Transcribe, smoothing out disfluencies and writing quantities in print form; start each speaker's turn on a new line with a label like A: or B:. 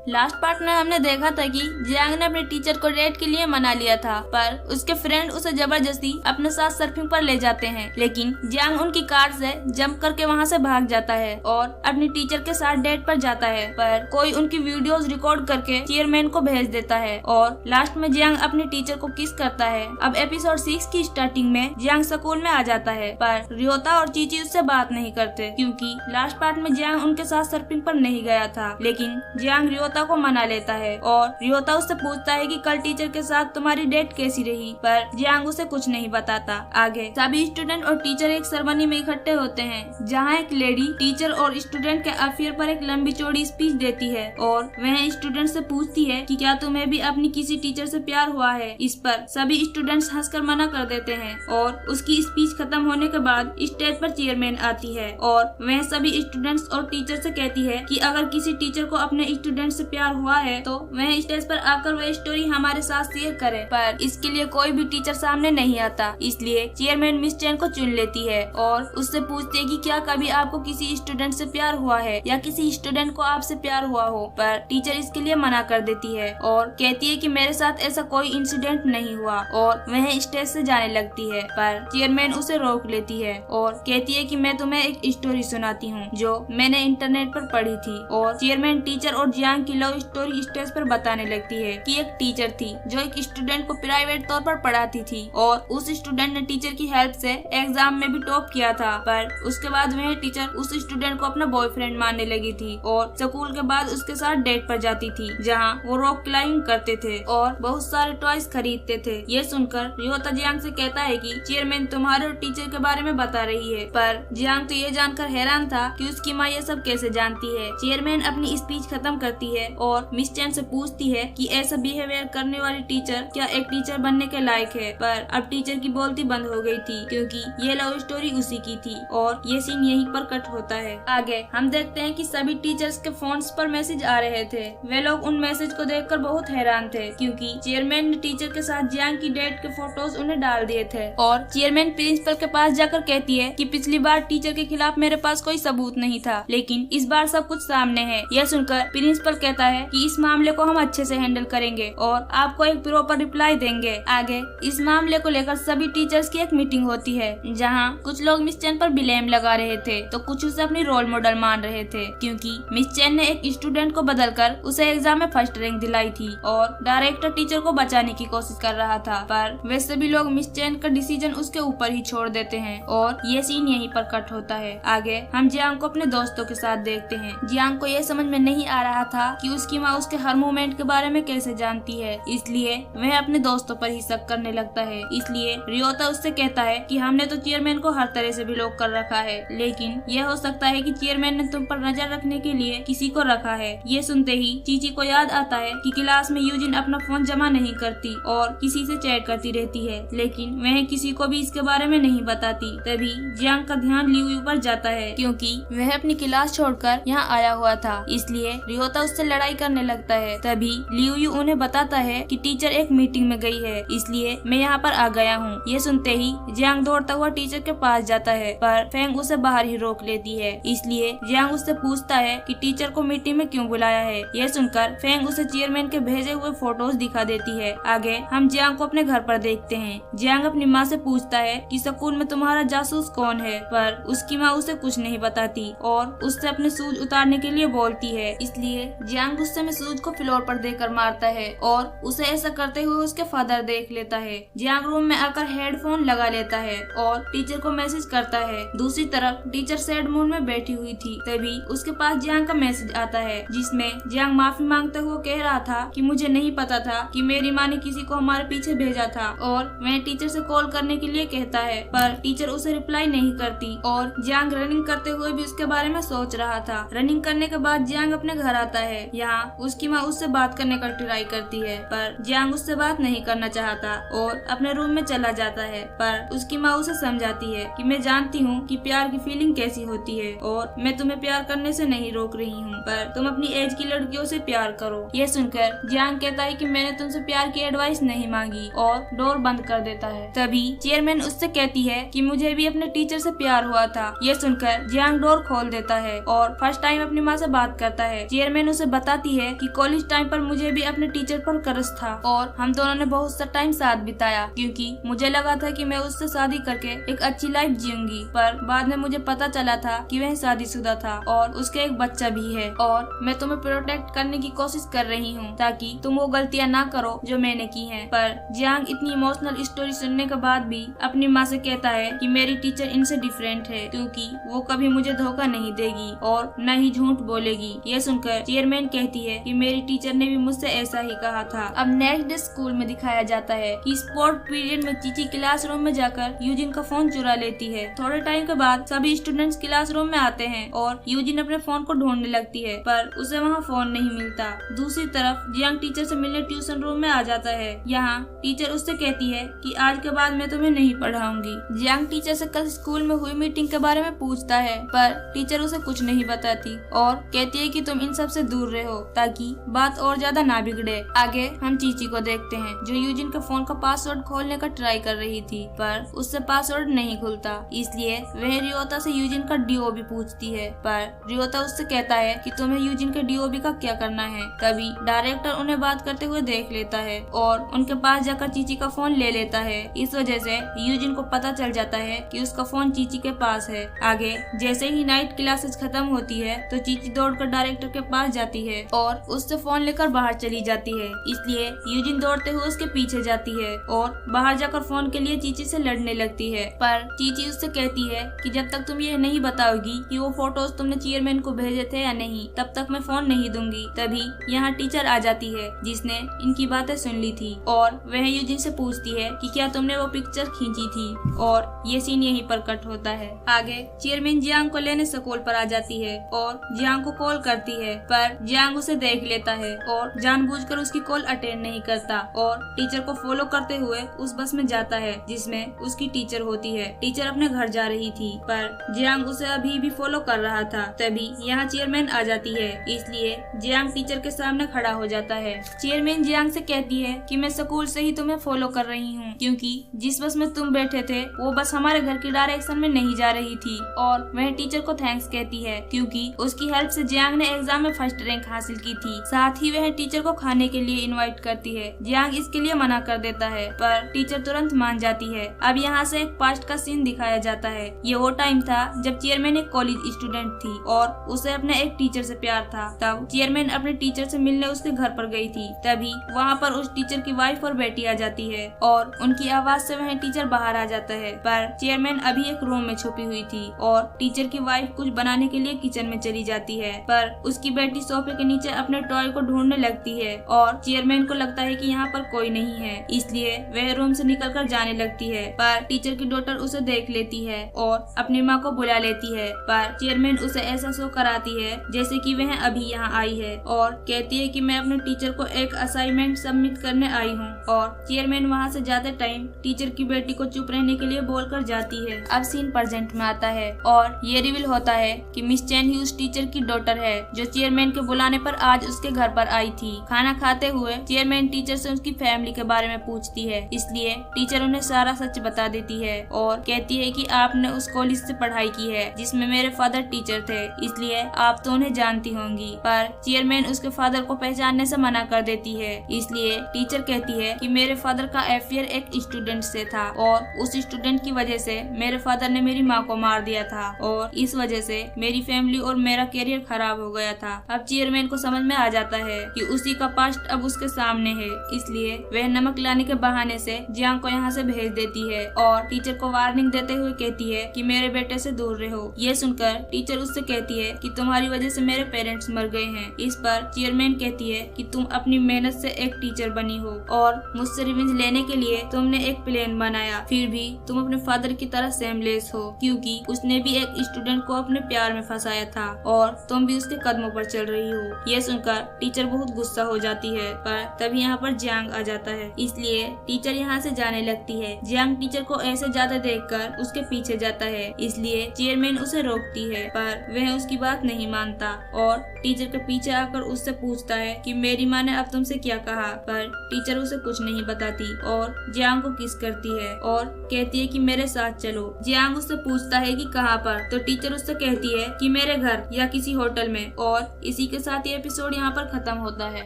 A: Last part में हमने देखा था कि जियांग ने अपने टीचर को डेट के लिए मना लिया था, पर उसके फ्रेंड उसे जबरदस्ती अपने साथ सर्फिंग पर ले जाते हैं, लेकिन जियांग उनकी कार से जंप करके वहाँ से भाग जाता है और अपनी टीचर के साथ डेट पर जाता है। पर कोई उनकी वीडियोस रिकॉर्ड करके चेयरमैन को भेज देता है और लास्ट में जियांग अपनी टीचर को किस करता है। अब एपिसोड 6 की स्टार्टिंग में जियांग स्कूल में आ जाता है, पर रियोता और चीची उससे बात नहीं करते क्योंकि लास्ट पार्ट में जियांग उनके साथ सर्फिंग पर नहीं गया था। लेकिन जियांग रियोता को मना लेता है और रियोता उससे पूछता है कि कल टीचर के साथ तुम्हारी डेट कैसी रही, पर जियांग उसे कुछ नहीं बताता। आगे सभी स्टूडेंट और टीचर एक सेरेमनी में इकट्ठे होते हैं जहाँ एक लेडी टीचर और स्टूडेंट के अफेयर पर एक लंबी चौड़ी स्पीच देती है और वह स्टूडेंट से पूछती है कि क्या तुम्हें भी अपनी किसी टीचर से प्यार हुआ है। इस पर सभी स्टूडेंट्स हंसकर मना कर देते हैं और उसकी स्पीच खत्म होने के बाद स्टेज पर चेयरमैन आती है और वह सभी स्टूडेंट्स और टीचर से कहती है कि अगर किसी टीचर को अपने स्टूडेंट से प्यार हुआ है तो वह स्टेज पर आकर वह स्टोरी हमारे साथ शेयर करे, पर इसके लिए कोई भी टीचर सामने नहीं आता। इसलिए चेयरमैन मिस चैन को चुन लेती है और उससे पूछती है कि क्या कभी आपको किसी स्टूडेंट से प्यार हुआ है या किसी स्टूडेंट को आपसे प्यार हुआ हो, पर टीचर इसके लिए मना कर देती है और कहती है कि मेरे साथ ऐसा कोई इंसिडेंट नहीं हुआ और वह स्टेज से जाने लगती है, पर चेयरमैन उसे रोक लेती है और कहती है कि मैं तुम्हें एक स्टोरी सुनाती हूँ जो मैंने इंटरनेट पर पढ़ी थी। और चेयरमैन टीचर और जियांग की लव स्टोरी स्टेज पर बताने लगती है कि एक टीचर थी जो एक स्टूडेंट को प्राइवेट तौर पर पढ़ाती थी और उस स्टूडेंट ने टीचर की हेल्प से एग्जाम में भी टॉप किया था, पर उसके बाद वह टीचर उस स्टूडेंट को अपना बॉयफ्रेंड मानने लगी थी और स्कूल के बाद उसके साथ डेट पर जाती थी जहाँ वो रॉक क्लाइंबिंग करते थे और बहुत सारे टॉयज खरीदते थे। ये सुनकर रियोता जियांग से कहता है कि चेयरमैन तुम्हारे और टीचर के बारे में बता रही है, पर जियांग तो ये जानकर हैरान था कि उसकी माँ ये सब कैसे जानती है। चेयरमैन अपनी स्पीच खत्म करती है और मिस चैन से पूछती है कि ऐसा बिहेवियर करने वाली टीचर क्या एक टीचर बनने के लायक है, पर अब टीचर की बोलती बंद हो गई थी क्योंकि ये लव स्टोरी उसी की थी और ये सीन यहीं पर कट होता है। आगे हम देखते हैं कि सभी टीचर्स के फोन्स पर मैसेज आ रहे थे। वे लोग उन मैसेज को देखकर बहुत हैरान थे क्योंकि चेयरमैन ने टीचर के साथ जियांग की डेट के फोटोज उन्हें डाल दिए थे और चेयरमैन प्रिंसिपल के पास जाकर कहती है कि पिछली बार टीचर के खिलाफ मेरे पास कोई सबूत नहीं था, लेकिन इस बार सब कुछ सामने है। यह सुनकर प्रिंसिपल कहता है कि इस मामले को हम अच्छे से हैंडल करेंगे और आपको एक प्रॉपर रिप्लाई देंगे। आगे इस मामले को लेकर सभी टीचर्स की एक मीटिंग होती है जहाँ कुछ लोग मिस चैन पर ब्लेम लगा रहे थे तो कुछ उसे अपनी रोल मॉडल मान रहे थे क्योंकि मिस चैन ने एक स्टूडेंट को बदलकर उसे एग्जाम में फर्स्ट रैंक दिलाई थी और डायरेक्टर टीचर को बचाने की कोशिश कर रहा था, पर वे सभी लोग मिस चैन का डिसीजन उसके ऊपर ही छोड़ देते हैं और ये सीन यहीं पर कट होता है। आगे हम जियांग को अपने दोस्तों के साथ देखते हैं। जियांग को यह समझ में नहीं आ रहा था कि उसकी माँ उसके हर मूवमेंट के बारे में कैसे जानती है, इसलिए वह अपने दोस्तों पर ही शक करने लगता है। इसलिए रियोता उससे कहता है कि हमने तो चेयरमैन को हर तरह से ब्लॉक कर रखा है, लेकिन यह हो सकता है कि चेयरमैन ने तुम पर नजर रखने के लिए किसी को रखा है। ये सुनते ही चीची को याद आता है कि क्लास में यूजिन अपना फोन जमा नहीं करती और किसी से चैट करती रहती है, लेकिन वह किसी को भी इसके बारे में नहीं बताती। तभी जियांग का ध्यान लियू पर जाता है क्योंकि वह अपनी क्लास छोड़कर यहाँ आया हुआ था, इसलिए रियोता उससे लड़ाई करने लगता है। तभी लियू उन्हें बताता है कि टीचर एक मीटिंग में गई है, इसलिए मैं यहाँ पर आ गया हूँ। ये सुनते ही जियांग दौड़ता हुआ टीचर के पास जाता है, पर फेंग उसे बाहर ही रोक लेती है। इसलिए जियांग उससे पूछता है कि टीचर को मीटिंग में क्यों बुलाया है। यह सुनकर फेंग उसे चेयरमैन के भेजे हुए फोटोज दिखा देती है। आगे हम जियांग को अपने घर पर देखते हैं। जियांग अपनी माँ से पूछता है कि स्कूल में तुम्हारा जासूस कौन है, पर उसकी माँ उसे कुछ नहीं बताती और उससे अपने शूज उतारने के लिए बोलती है। इसलिए जियांग गुस्से में शूज को फ्लोर पर देकर मारता है और उसे ऐसा करते हुए उसके फादर देख लेता है। जियांग रूम में आकर हेडफोन लगा लेता है और टीचर को मैसेज करता है। दूसरी तरफ टीचर सैड मूड में बैठी हुई थी। तभी उसके पास जियांग का मैसेज आता है जिसमें जियांग माफी मांगते हुए कह रहा था कि मुझे नहीं पता था कि मेरी माँ ने किसी को हमारे पीछे भेजा था, और वह टीचर से कॉल करने के लिए कहता है, पर टीचर उसे रिप्लाई नहीं करती और जियांग रनिंग करते हुए भी उसके बारे में सोच रहा था। रनिंग करने के बाद जियांग अपने घर आता है। यहाँ उसकी माँ उससे बात करने का ट्राई करती है, पर जियांग उससे बात नहीं करना चाहता और अपने रूम में चला जाता है। पर उसकी माँ उसे समझाती है कि मैं जानती हूँ कि प्यार की फीलिंग कैसी होती है और मैं तुम्हें प्यार करने से नहीं रोक रही हूँ, पर तुम अपनी एज की लड़कियों से प्यार करो। ये सुनकर जियांग कहता है कि मैंने तुमसे प्यार की एडवाइस नहीं मांगी और डोर बंद कर देता है। तभी चेयरमैन उससे कहती है कि मुझे भी अपने टीचर से प्यार हुआ था। ये सुनकर जियांग डोर खोल देता है और फर्स्ट टाइम अपनी माँ से बात करता है। चेयरमैन उसे बताती है कि कॉलेज टाइम पर मुझे भी अपने टीचर पर क्रश था और हम दोनों ने बहुत सा टाइम साथ बिताया, क्योंकि मुझे लगा था कि मैं उससे शादी करके एक अच्छी लाइफ जीऊंगी। पर बाद में मुझे पता चला था कि वह शादीशुदा था और उसके एक बच्चा भी है और मैं तुम्हें प्रोटेक्ट करने की कोशिश कर रही हूँ ताकि तुम वो गलतियाँ ना करो जो मैंने की हैं। पर जियांग इतनी इमोशनल स्टोरी सुनने के बाद भी अपनी माँ से कहता है कि मेरी टीचर इनसे डिफरेंट है, क्योंकि वो कभी मुझे धोखा नहीं देगी और न ही झूठ बोलेगी। ये सुनकर चेयरमैन कहती है कि मेरी टीचर ने भी मुझसे ऐसा ही कहा था। अब नेक्स्ट डे स्कूल में दिखाया जाता है कि स्पोर्ट पीरियड में चीची क्लासरूम में जाकर यूजिन का फोन चुरा लेती है। थोड़े टाइम के बाद सभी स्टूडेंट्स क्लासरूम में आते हैं और यूजिन अपने फोन को ढूंढने लगती है, पर उसे वहाँ फोन नहीं मिलता। दूसरी तरफ जियांग टीचर से मिलने ट्यूशन रूम में आ जाता है। यहाँ टीचर उससे कहती है कि आज के बाद मैं तुम्हें नहीं पढ़ाऊंगी। जियांग टीचर से कल स्कूल में हुई मीटिंग के बारे में पूछता है, पर टीचर उसे कुछ नहीं बताती और कहती है कि तुम इन सब से दूर रहो ताकि बात और ज्यादा ना बिगड़े। आगे हम चीची को देखते हैं जो यूजिन के फोन का पासवर्ड खोलने का ट्राई कर रही थी, पर उससे पासवर्ड नहीं खुलता। इसलिए वह रियोता से यूजिन का डीओबी पूछती है, पर रियोता उससे कहता है कि तुम्हें यूजिन के डीओबी का क्या करना है। तभी डायरेक्टर उन्हें बात करते हुए देख लेता है और उनके पास जाकर चीची का फोन ले लेता है। इस वजह से यूजिन को पता चल जाता है कि उसका फोन चीची के पास है। आगे जैसे ही नाइट क्लासेस खत्म होती है तो चीची दौड़कर डायरेक्टर के पास जाती है और उससे फोन लेकर बाहर चली जाती है। इसलिए यूजिन दौड़ते हुए उसके पीछे जाती है और बाहर जाकर फोन के लिए चीची से लड़ने लगती है, पर चीची उससे कहती है कि जब तक तुम ये नहीं बताओगी कि वो फोटोज तुमने चेयरमैन को भेजे थे या नहीं, तब तक मैं फोन नहीं दूंगी। तभी यहाँ टीचर आ जाती है जिसने इनकी बातें सुन ली थी और वह यूजिन से पूछती है कि क्या तुमने वो पिक्चर खींची थी, और ये सीन यहीं पर कट होता है। आगे चेयरमैन जियांग को लेने स्कूल पर आ जाती है और जियांग को कॉल करती है, पर जियांग उसे देख लेता है और जानबूझकर उसकी कॉल अटेंड नहीं करता और टीचर को फॉलो करते हुए उस बस में जाता है जिसमें उसकी टीचर होती है। टीचर अपने घर जा रही थी पर जियांग उसे अभी भी फॉलो कर रहा था। तभी यहाँ चेयरमैन आ जाती है, इसलिए जियांग टीचर के सामने खड़ा हो जाता है। चेयरमैन जियांग से कहती है कि मैं स्कूल से ही तुम्हें फॉलो कर रही हूँ, क्योंकि जिस बस में तुम बैठे थे वो बस हमारे घर की डायरेक्शन में नहीं जा रही थी। और वह टीचर को थैंक्स कहती है क्योंकि उसकी हेल्प से जियांग ने एग्जाम में फर्स्ट रैंक हासिल की थी। साथ ही वह टीचर को खाने के लिए इनवाइट करती है। जियांग इसके लिए मना कर देता है, पर टीचर तुरंत मान जाती है। अब यहाँ से एक पास्ट का सीन दिखाया जाता है। ये वो टाइम था जब चेयरमैन एक कॉलेज स्टूडेंट थी और उसे अपने एक टीचर से प्यार था। तब चेयरमैन अपने टीचर से मिलने उसके घर पर गई थी। तभी वहाँ पर उस टीचर की वाइफ और बेटी आ जाती है और उनकी आवाज से वह टीचर बाहर आ जाता है, पर चेयरमैन अभी एक रूम में छुपी हुई थी और टीचर की वाइफ कुछ बनाने के लिए किचन में चली जाती है। पर उसकी बेटी सोफे के नीचे अपने टॉय को ढूंढने लगती है और चेयरमैन को लगता है कि यहाँ पर कोई नहीं है, इसलिए वह रूम से निकलकर जाने लगती है। पर टीचर की डॉटर उसे देख लेती है और अपनी माँ को बुला लेती है, पर चेयरमैन उसे ऐसा शो कराती है जैसे कि वह अभी यहाँ आई है और कहती है कि मैं अपने टीचर को एक असाइनमेंट सबमिट करने आई हूँ। और चेयरमैन वहाँ से जाते टाइम टीचर की बेटी को चुप रहने के लिए बोलकर जाती है। अब सीन प्रेजेंट में आता है और ये रिवील होता है कि मिस चैन ही उस टीचर की डॉटर है जो चेयरमैन के बुलाने पर आज उसके घर पर आई थी। खाना खाते हुए चेयरमैन टीचर से उसकी फैमिली के बारे में पूछती है, इसलिए टीचर उन्हें सारा सच बता देती है और कहती है कि आपने उस कॉलेज से पढ़ाई की है जिसमें मेरे फादर टीचर थे, इसलिए आप तो उन्हें जानती होंगी। पर चेयरमैन उसके फादर को पहचानने से मना कर देती है, इसलिए टीचर कहती है कि मेरे फादर का अफेयर एक स्टूडेंट से था और उस स्टूडेंट की वजह से मेरे फादर ने मेरी माँ को मार दिया था और इस वजह से मेरी फैमिली और मेरा करियर खराब हो गया था। अब चेयरमैन को समझ में आ जाता है कि उसी का पास्ट अब उसके सामने है, इसलिए वह नमक लाने के बहाने से जियांग को यहाँ से भेज देती है और टीचर को वार्निंग देते हुए कहती है कि मेरे बेटे से दूर रहो। ये सुनकर टीचर उससे कहती है कि तुम्हारी वजह से मेरे पेरेंट्स मर गए हैं। इस पर चेयरमैन कहती है कि तुम अपनी मेहनत से एक टीचर बनी हो और मुझसे रिवेंज लेने के लिए तुमने एक प्लान बनाया, फिर भी तुम अपने फादर की तरह सेमलेस हो क्योंकि उसने भी एक स्टूडेंट को अपने प्यार में फंसाया था और तुम भी उसके कदमों पर चल रही हो। ये सुनकर टीचर बहुत गुस्सा हो जाती है, पर तभी यहाँ पर जियांग आ जाता है, इसलिए टीचर यहाँ से जाने लगती है। जियांग टीचर को ऐसे जाते देखकर उसके पीछे जाता है, इसलिए चेयरमैन उसे रोकती है, पर वह उसकी बात नहीं मानता और टीचर के पीछे आकर उससे पूछता है कि मेरी माँ ने अब तुमसे क्या कहा। पर टीचर उसे कुछ नहीं बताती और जियांग को किस करती है और कहती है कि मेरे साथ चलो। जियांग उससे पूछता है कि कहाँ पर, तो टीचर उससे कहती है कि मेरे घर या किसी होटल में और इसी के साथ ये एपिसोड यहाँ पर खत्म होता है।